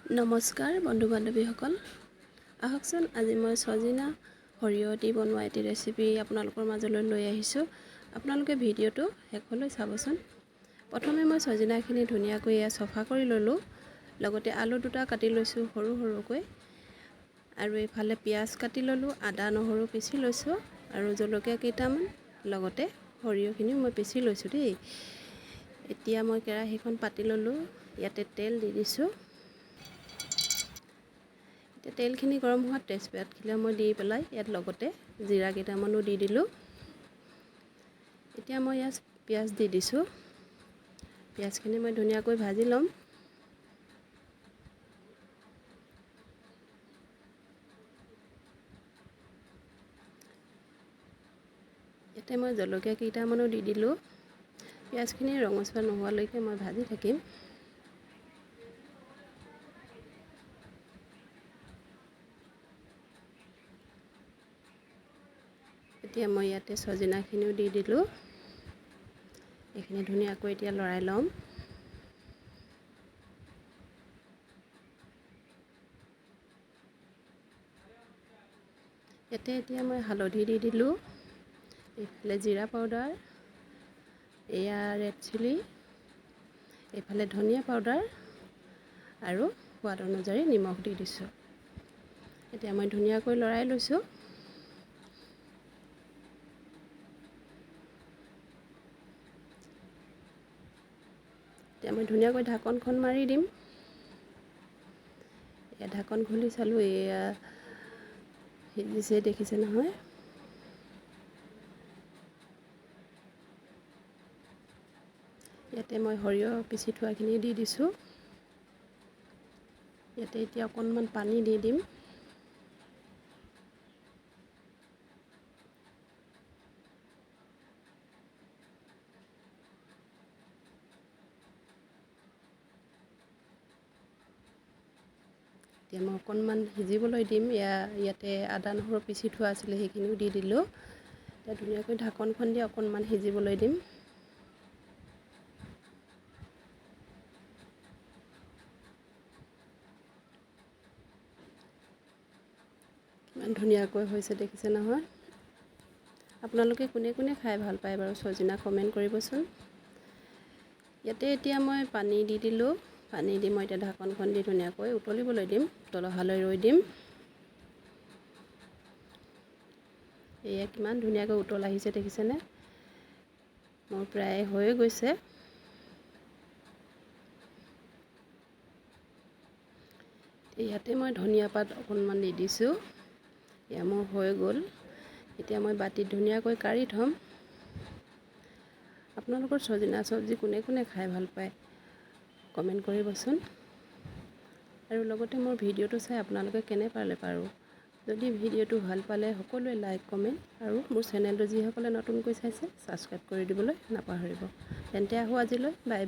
নমস্কাৰ বন্ধু বান্ধৱীসকল, আহকচোন আজি মই সজিনা সৰিয়হ দি বনোৱা এটি ৰেচিপি আপোনালোকৰ মাজলৈ লৈ আহিছোঁ। আপোনালোকে ভিডিঅ'টো শেষলৈ চাবচোন। প্ৰথমে মই সজিনাখিনি ধুনীয়াকৈ চফা কৰি ল'লোঁ। লগতে আলু দুটা কাটি লৈছোঁ সৰু সৰুকৈ, আৰু এইফালে পিঁয়াজ কাটি ল'লোঁ, আদা নহৰু পিচি লৈছোঁ, আৰু জলকীয়া কেইটামান, লগতে সৰিয়হখিনিও মই পিচি লৈছোঁ দেই। এতিয়া মই কেৰাহীখন পাতি ল'লোঁ, ইয়াতে তেল দি দিছোঁ। তেলখিনি গৰম হোৱাত তেজপাতখিনি মই দি পেলাই ইয়াত লগতে জিৰা কেইটামানো দি দিলোঁ। এতিয়া মই ইয়াত পিঁয়াজ দি দিছোঁ। পিঁয়াজখিনি মই ধুনীয়াকৈ ভাজি ল'ম। ইয়াতে মই জলকীয়া কেইটামানো দি দিলোঁ। পিঁয়াজখিনি ৰঙচুৱা নোহোৱালৈকে মই ভাজি থাকিম। এতিয়া মই ইয়াতে সজিনাখিনিও দি দিলোঁ। এইখিনি ধুনীয়াকৈ এতিয়া লৰাই ল'ম। ইয়াতে এতিয়া মই হালধি দি দিলোঁ, এইফালে জিৰা পাউডাৰ, এয়া ৰেড চিলি, এইফালে ধনিয়া পাউডাৰ, আৰু সোৱাদ অনুযায়ী নিমখ দি দিছোঁ। এতিয়া মই ধুনীয়াকৈ লৰাই লৈছোঁ। এতিয়া মই ধুনীয়াকৈ ঢাকনখন মাৰি দিম। এয়া ঢাকন খুলি চালোঁ, এয়া সিজিছে দেখিছে নহয়। ইয়াতে মই সৰিয়হ পিচি থোৱাখিনি দি দিছোঁ। ইয়াতে এতিয়া অকণমান পানী দি দিম। এতিয়া মই অকণমান সিজিবলৈ দিম। ইয়াতে আদা নহৰু পিচি থোৱা আছিলে, সেইখিনিও দি দিলোঁ। এতিয়া ধুনীয়াকৈ ঢাকনখন দি অকণমান সিজিবলৈ দিম। কিমান ধুনীয়াকৈ হৈছে দেখিছে নহয়। আপোনালোকে কোনে কোনে খাই ভাল পায় বাৰু সজিনা কমেণ্ট কৰিবচোন। ইয়াতে এতিয়া মই পানী দি দিলোঁ। পানী দি মই এতিয়া ঢাকনখন দি ধুনীয়াকৈ উতলিবলৈ দিম, উতল অহালৈ ৰৈ দিম। এয়া কিমান ধুনীয়াকৈ উতল আহিছে দেখিছেনে। মোৰ প্ৰায় হৈয়ে গৈছে। ইয়াতে মই ধনিয়া পাত অকণমান দি দিছোঁ। এয়া মোৰ হৈ গ'ল। এতিয়া মই বাটিত ধুনীয়াকৈ কাঢ়ি থ'ম। আপোনালোকৰ সজিনা চব্জি কোনে কোনে খাই ভাল পায় কমেণ্ট কৰিবচোন। আৰু লগতে মোৰ ভিডিঅ'টো চাই আপোনালোকে কেনে পালে বাৰু। যদি ভিডিঅ'টো ভাল পালে সকলোৱে লাইক কমেণ্ট, আৰু মোৰ চেনেলটো যিসকলে নতুনকৈ চাইছে ছাবস্ক্ৰাইব কৰি দিবলৈ নাপাহৰিব। তেন্তে আহোঁ আজিলৈ, বাই বাই।